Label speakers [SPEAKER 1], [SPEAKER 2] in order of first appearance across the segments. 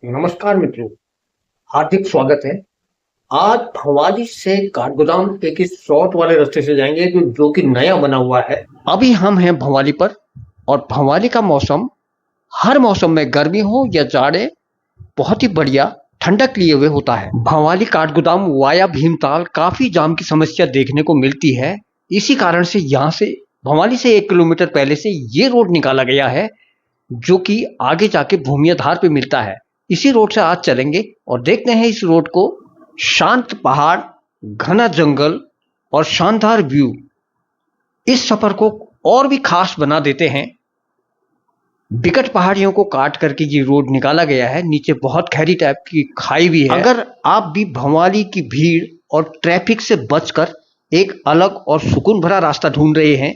[SPEAKER 1] नमस्कार मित्रों, हार्दिक स्वागत है। आज भवाली से काठगोदाम एक इस शॉर्ट वाले रास्ते से जाएंगे जो कि नया बना हुआ है। अभी हम हैं भवाली पर और भवाली का मौसम हर मौसम में गर्मी हो या जाड़े बहुत ही बढ़िया ठंडक लिए हुए होता है। भवाली काठगोदाम वाया भीमताल काफी जाम की समस्या देखने को मिलती है। इसी कारण से यहाँ से भवाली से 1 किलोमीटर पहले से ये रोड निकाला गया है जो कि आगे जाके भूमियाधार पे मिलता है। इसी रोड से आज चलेंगे और देखते हैं इस रोड को। शांत पहाड़, घना जंगल और शानदार व्यू इस सफर को और भी खास बना देते हैं। विकट पहाड़ियों को काट करके ये रोड निकाला गया है। नीचे बहुत गहरी टाइप की खाई भी है। अगर आप भी भवाली की भीड़ और ट्रैफिक से बचकर एक अलग और सुकून भरा रास्ता ढूंढ रहे हैं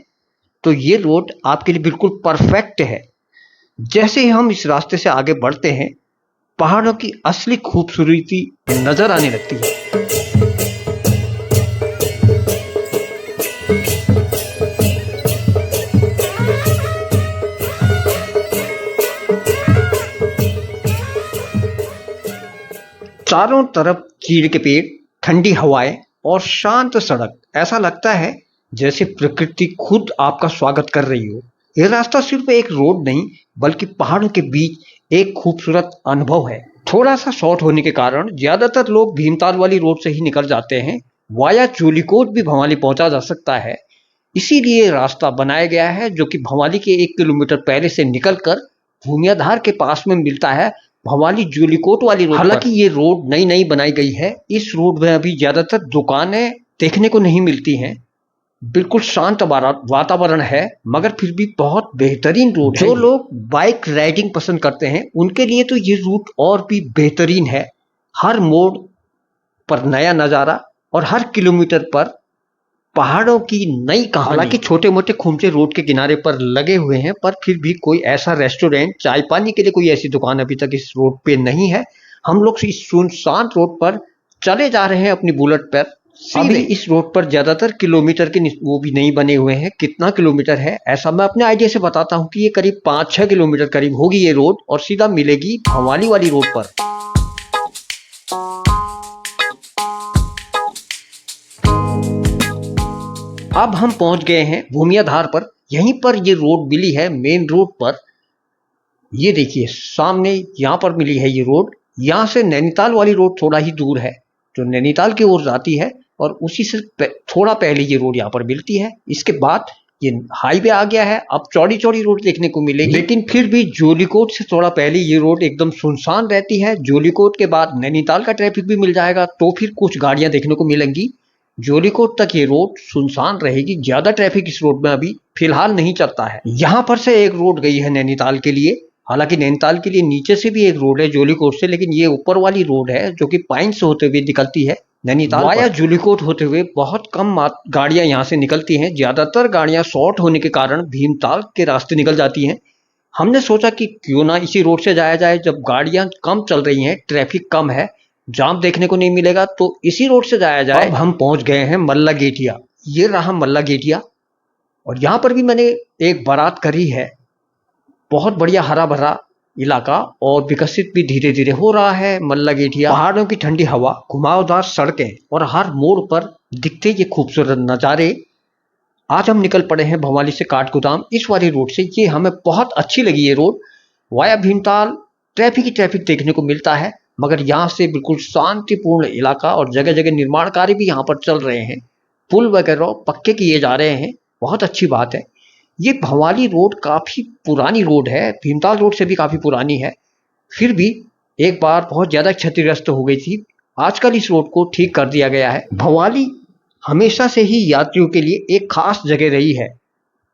[SPEAKER 1] तो ये रोड आपके लिए बिल्कुल परफेक्ट है। जैसे ही हम इस रास्ते से आगे बढ़ते हैं, पहाड़ों की असली खूबसूरती नजर आने लगती है। चारों तरफ चीड़ के पेड़, ठंडी हवाएं और शांत सड़क। ऐसा लगता है जैसे प्रकृति खुद आपका स्वागत कर रही हो। यह रास्ता सिर्फ एक रोड नहीं बल्कि पहाड़ों के बीच एक खूबसूरत अनुभव है। थोड़ा सा शॉर्ट होने के कारण ज्यादातर लोग भीमताल वाली रोड से ही निकल जाते हैं। वाया चोलीकोट भी भवाली पहुंचा जा सकता है, इसीलिए रास्ता बनाया गया है जो कि भवाली के 1 किलोमीटर पहले से निकलकर भूमियाधार के पास में मिलता है, भवाली जूलीकोट वाली रोड। हालांकि ये रोड नई नई बनाई गई है। इस रोड में अभी ज्यादातर दुकानें देखने को नहीं मिलती हैं। बिल्कुल शांत वातावरण है मगर फिर भी बहुत बेहतरीन रोड है। जो लोग बाइक राइडिंग पसंद करते हैं उनके लिए तो ये रूट और भी बेहतरीन है। हर मोड़ पर नया नजारा और हर किलोमीटर पर पहाड़ों की नई कहानी। हालांकि छोटे मोटे खुमचे रोड के किनारे पर लगे हुए हैं पर फिर भी कोई ऐसा रेस्टोरेंट, चाय पानी के लिए कोई ऐसी दुकान अभी तक इस रोड पे नहीं है। हम लोग इस सुनसान रोड पर चले जा रहे हैं अपनी बुलेट पर। अभी इस रोड पर ज्यादातर किलोमीटर के वो भी नहीं बने हुए हैं। कितना किलोमीटर है ऐसा मैं अपने आइडिया से बताता हूँ कि ये करीब 5-6 किलोमीटर करीब होगी ये रोड और सीधा मिलेगी भवाली वाली रोड पर। अब हम पहुंच गए हैं भूमियाधार पर। यहीं पर ये रोड मिली है मेन रोड पर। ये देखिए सामने यहाँ पर मिली है ये रोड। यहाँ से नैनीताल वाली रोड थोड़ा ही दूर है जो नैनीताल की ओर जाती है और उसी से थोड़ा पहले ये रोड यहाँ पर मिलती है। इसके बाद ये हाईवे आ गया है। अब चौड़ी चौड़ी रोड देखने को मिलेगी, लेकिन फिर भी जोलीकोट से थोड़ा पहले ये रोड एकदम सुनसान रहती है। जोलीकोट के बाद नैनीताल का ट्रैफिक भी मिल जाएगा तो फिर कुछ गाड़ियां देखने को मिलेंगी। जोलीकोट तक ये रोड सुनसान रहेगी। ज्यादा ट्रैफिक इस रोड में अभी फिलहाल नहीं चलता है। यहाँ पर से एक रोड गई है नैनीताल के लिए। हालांकि नैनीताल के लिए नीचे से भी एक रोड है जोलीकोट से, लेकिन ये ऊपर वाली रोड है जो कि पाइन से होते हुए निकलती है नैनीताल वाया जोलीकोट होते हुए। बहुत कम गाड़ियां यहाँ से निकलती हैं। ज्यादातर गाड़ियां शॉर्ट होने के कारण भीमताल के रास्ते निकल जाती हैं। हमने सोचा कि क्यों ना इसी रोड से जाया जाए, जब गाड़ियां कम चल रही हैं, ट्रैफिक कम है, जाम देखने को नहीं मिलेगा तो इसी रोड से जाया जाए। अब हम पहुंच गए हैं मल्ला गेटिया। ये रहा मल्ला गेटिया और यहाँ पर भी मैंने एक बारात करी है। बहुत बढ़िया हरा भरा इलाका और विकसित भी धीरे धीरे हो रहा है मल्ला गेटिया। पहाड़ों की ठंडी हवा, घुमावदार सड़कें और हर मोड़ पर दिखते ये खूबसूरत नज़ारे। आज हम निकल पड़े हैं भवाली से काठगोदाम इस वाली रोड से। ये हमें बहुत अच्छी लगी ये रोड। वाया भीमताल ट्रैफिक ही ट्रैफिक देखने को मिलता है मगर यहाँ से बिल्कुल शांतिपूर्ण इलाका और जगह जगह निर्माण कार्य भी यहाँ पर चल रहे हैं। पुल वगैरह पक्के किए जा रहे हैं, बहुत अच्छी बात है। ये भवाली रोड काफी पुरानी रोड है, भीमताल रोड से भी काफी पुरानी है। फिर भी एक बार बहुत ज्यादा क्षतिग्रस्त हो गई थी। आजकल इस रोड को ठीक कर दिया गया है। भवाली हमेशा से ही यात्रियों के लिए एक खास जगह रही है।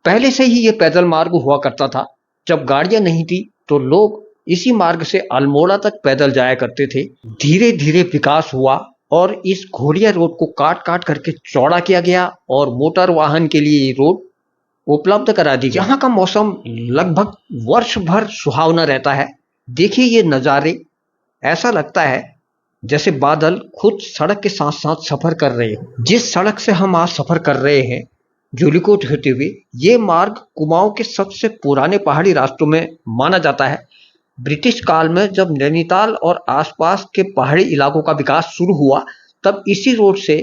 [SPEAKER 1] पहले से ही ये पैदल मार्ग हुआ करता था। जब गाड़ियां नहीं थी तो लोग इसी मार्ग से अल्मोड़ा तक पैदल जाया करते थे। धीरे धीरे विकास हुआ और इस घोड़िया रोड को काट काट करके चौड़ा किया गया और मोटर वाहन के लिए ये रोड उपलब्ध करा दी। यहाँ का मौसम लगभग वर्ष भर सुहावना रहता है। देखिए ये नज़ारे, ऐसा लगता है जैसे बादल खुद सड़क के साथ साथ सफर कर रहे हो। जिस सड़क से हम आज सफर कर रहे हैं जोलीकोट होते हुए, ये मार्ग कुमाऊं के सबसे पुराने पहाड़ी रास्तों में माना जाता है। ब्रिटिश काल में जब नैनीताल और आसपास के पहाड़ी इलाकों का विकास शुरू हुआ, तब इसी रोड से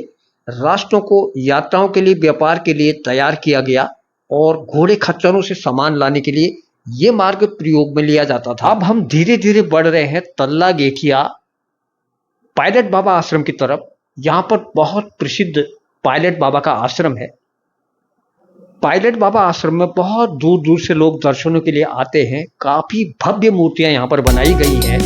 [SPEAKER 1] राष्ट्रों को यात्राओं के लिए, व्यापार के लिए तैयार किया गया और घोड़े खच्चरों से सामान लाने के लिए ये मार्ग प्रयोग में लिया जाता था। अब हम धीरे धीरे बढ़ रहे हैं तल्ला गेठिया पायलट बाबा आश्रम की तरफ। यहाँ पर बहुत प्रसिद्ध पायलट बाबा का आश्रम है। पायलट बाबा आश्रम में बहुत दूर दूर से लोग दर्शनों के लिए आते हैं। काफी भव्य मूर्तियां यहाँ पर बनाई गई हैं।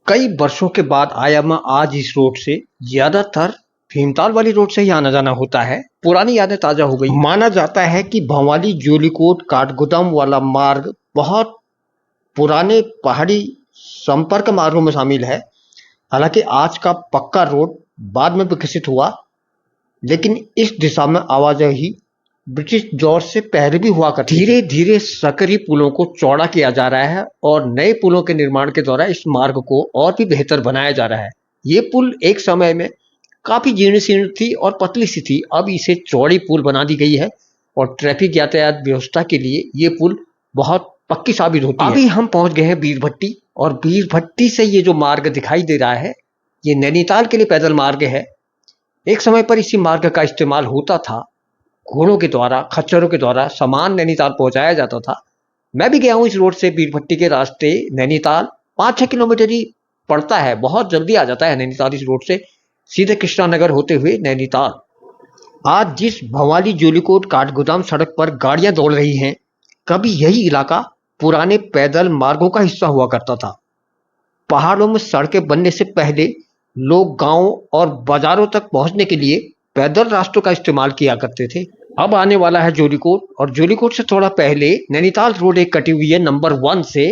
[SPEAKER 1] कई वर्षों के बाद आया मैं आज इस रोड से। ज्यादातर भीमताल वाली रोड से ही आना जाना होता है। पुरानी यादें ताजा हो गई। माना जाता है कि भंवाली जोलीकोट काठगोदाम वाला मार्ग बहुत पुराने पहाड़ी संपर्क मार्गों में शामिल है। हालांकि आज का पक्का रोड बाद में विकसित हुआ, लेकिन इस दिशा में आवाजाही ब्रिटिश दौर से पहले भी हुआ करती। धीरे धीरे सकरी पुलों को चौड़ा किया जा रहा है और नए पुलों के निर्माण के द्वारा इस मार्ग को और भी बेहतर बनाया जा रहा है। ये पुल एक समय में काफी जीर्ण शीर्ण थी और पतली सी थी। अब इसे चौड़ी पुल बना दी गई है और ट्रैफिक यातायात व्यवस्था के लिए ये पुल बहुत पक्की साबित होती है। अभी हम पहुंच गए हैं बीरभट्टी, और बीरभट्टी से ये जो मार्ग दिखाई दे रहा है, ये नैनीताल के लिए पैदल मार्ग है। एक समय पर इसी मार्ग का इस्तेमाल होता था। घोड़ों के द्वारा, खच्चरों के द्वारा सामान नैनीताल पहुंचाया जाता था। मैं भी गया हूं इस रोड से। बीरभट्टी के रास्ते नैनीताल 5-6 किलोमीटर ही पड़ता है। बहुत जल्दी आ जाता है नैनीताल इस रोड से, सीधे कृष्णानगर होते हुए नैनीताल। आज जिस भंवाली जोलीकोट काठगोदाम सड़क पर गाड़ियां दौड़ रही हैं, कभी यही इलाका पुराने पैदल मार्गों का हिस्सा हुआ करता था। पहाड़ों में सड़कें बनने से पहले लोग गांव और बाजारों तक पहुंचने के लिए पैदल रास्तों का इस्तेमाल किया करते थे। अब आने वाला है जोलीकोट, और जोलीकोट से थोड़ा पहले नैनीताल रोड एक कटी हुई है नंबर 1 से,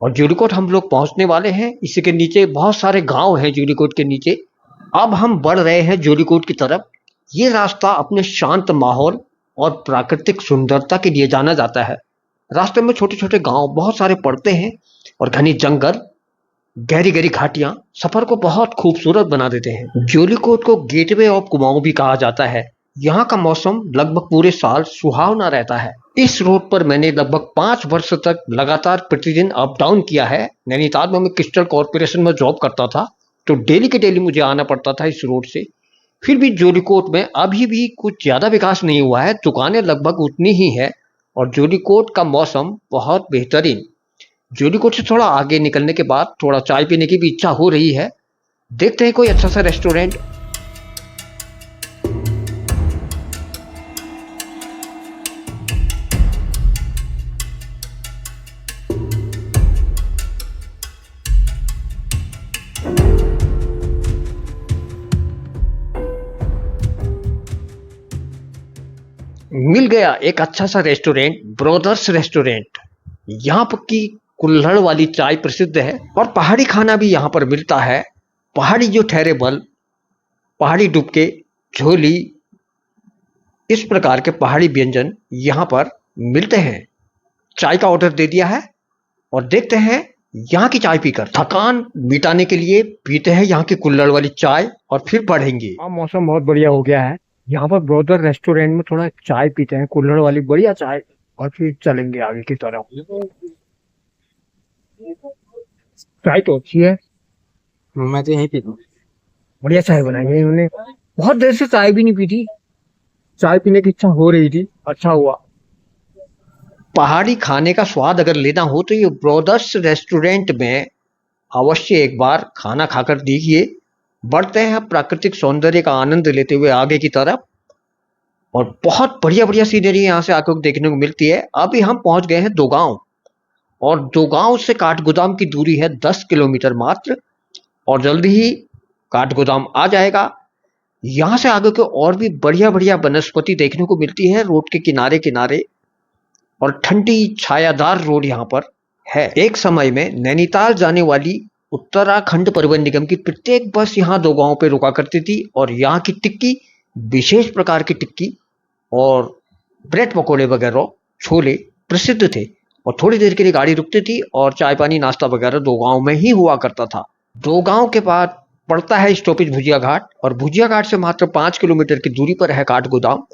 [SPEAKER 1] और जोलीकोट हम लोग पहुंचने वाले हैं। इसी के नीचे बहुत सारे गांव हैं जोलीकोट के नीचे। अब हम बढ़ रहे हैं जोलीकोट की तरफ। ये रास्ता अपने शांत माहौल और प्राकृतिक सुंदरता के लिए जाना जाता है। रास्ते में छोटे छोटे गांव बहुत सारे पड़ते हैं और घनी जंगल, गहरी गहरी घाटियां सफर को बहुत खूबसूरत बना देते हैं। जोलीकोट को गेटवे ऑफ कुमाऊं भी कहा जाता है। यहाँ का मौसम लगभग पूरे साल सुहावना रहता है। इस रोड पर मैंने लगभग 5 वर्ष तक लगातार प्रतिदिन अप डाउन किया है। नैनीताल में मैं क्रिस्टल कॉर्पोरेशन में जॉब करता था, तो डेली के डेली मुझे आना पड़ता था इस रोड से। फिर भी जोलीकोट में अभी भी कुछ ज्यादा विकास नहीं हुआ है। दुकानें लगभग उतनी ही है और जोलीकोट का मौसम बहुत बेहतरीन। जोलीकोट से थोड़ा आगे निकलने के बाद थोड़ा चाय पीने की भी इच्छा हो रही है। देखते हैं कोई अच्छा सा रेस्टोरेंट। मिल गया एक अच्छा सा रेस्टोरेंट, ब्रोदर्स रेस्टोरेंट। यहाँ पर की कुल्हड़ वाली चाय प्रसिद्ध है और पहाड़ी खाना भी यहाँ पर मिलता है। पहाड़ी जो ठहरेबल, पहाड़ी डुबके, झोली, इस प्रकार के पहाड़ी व्यंजन यहाँ पर मिलते हैं। चाय का ऑर्डर दे दिया है और देखते हैं यहाँ की चाय पीकर। थकान मिटाने के लिए पीते हैं यहाँ की कुल्हड़ वाली चाय और फिर बढ़ेंगे। मौसम बहुत बढ़िया हो गया है। यहाँ पर ब्रोदर रेस्टोरेंट में थोड़ा चाय पीते हैं, कुल्हड़ वाली बढ़िया चाय, और फिर चलेंगे आगे की तरफ। चाय तो अच्छी है, मैं तो यही पीता हूँ। बढ़िया चाय बनाई है इन्होंने। बहुत देर से चाय भी नहीं पी थी, चाय पीने की इच्छा हो रही थी। अच्छा हुआ। पहाड़ी खाने का स्वाद अगर लेना हो तो ये ब्रोदर्स रेस्टोरेंट में अवश्य एक बार खाना खाकर देखिए। बढ़ते हैं प्राकृतिक सौंदर्य का आनंद लेते हुए आगे की तरफ, और बहुत बढ़िया बढ़िया सीनरी यहाँ से आकर देखने को मिलती है। अभी हम पहुंच गए हैं दोगांव, और दोगांव से काठगोदाम की दूरी है 10 किलोमीटर मात्र, और जल्दी ही काठगोदाम आ जाएगा। यहाँ से आगे को और भी बढ़िया बढ़िया वनस्पति देखने को मिलती है रोड के किनारे किनारे, और ठंडी छायादार रोड यहाँ पर है। एक समय में नैनीताल जाने वाली उत्तराखंड परिवहन निगम की प्रत्येक बस यहाँ दो गांव पे रुका करती थी, और यहाँ की टिक्की, विशेष प्रकार की टिक्की और ब्रेड पकौड़े वगैरह, छोले प्रसिद्ध थे। और थोड़ी देर के लिए गाड़ी रुकती थी और चाय पानी नाश्ता वगैरह दो गांव में ही हुआ करता था। दो गांव के बाद पड़ता है स्टॉपेज भुजिया घाट, और भुजिया घाट से मात्र 5 किलोमीटर की दूरी पर है काठगोदाम।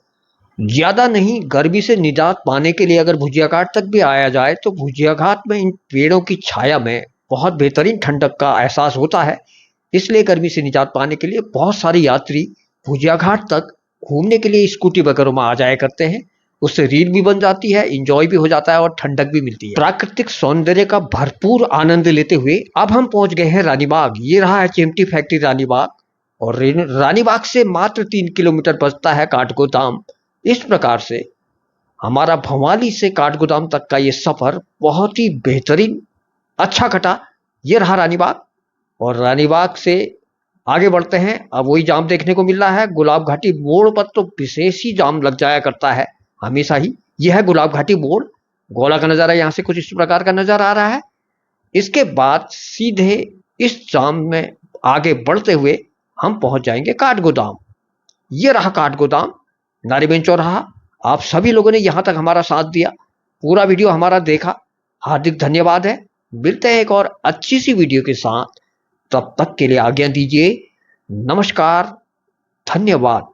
[SPEAKER 1] ज्यादा नहीं, गर्मी से निजात पाने के लिए अगर भुजिया घाट तक भी आया जाए तो भुजिया घाट में इन पेड़ों की छाया में बहुत बेहतरीन ठंडक का एहसास होता है। इसलिए गर्मी से निजात पाने के लिए बहुत सारे यात्री भुजिया घाट तक घूमने के लिए स्कूटी वगैरह में आ जाया करते हैं। उससे रील भी बन जाती है, इंजॉय भी हो जाता है और ठंडक भी मिलती है। प्राकृतिक सौंदर्य का भरपूर आनंद लेते हुए अब हम पहुंच गए हैं रानीबाग। ये रहा है चिमटी फैक्ट्री रानीबाग, और रानीबाग से मात्र 3 किलोमीटर बचता है काठगोदाम। इस प्रकार से हमारा भवाली से काठगोदाम तक का ये सफर बहुत ही बेहतरीन अच्छा कटा। ये रहा रानीबाग, और रानीबाग से आगे बढ़ते हैं। अब वही जाम देखने को मिल रहा है। गुलाब घाटी मोड़ पर तो विशेष ही जाम लग जाया करता है हमेशा ही। यह है गुलाब घाटी मोड़। गोला का नजारा यहाँ से कुछ इस प्रकार का नजर आ रहा है। इसके बाद सीधे इस जाम में आगे बढ़ते हुए हम पहुंच जाएंगे काठगोदाम। ये रहा काठगोदाम, नारीबेन चौराहा। आप सभी लोगों ने यहां तक हमारा साथ दिया, पूरा वीडियो हमारा देखा, हार्दिक धन्यवाद है। मिलते हैं एक और अच्छी सी वीडियो के साथ, तब तक के लिए आज्ञा दीजिए। नमस्कार, धन्यवाद।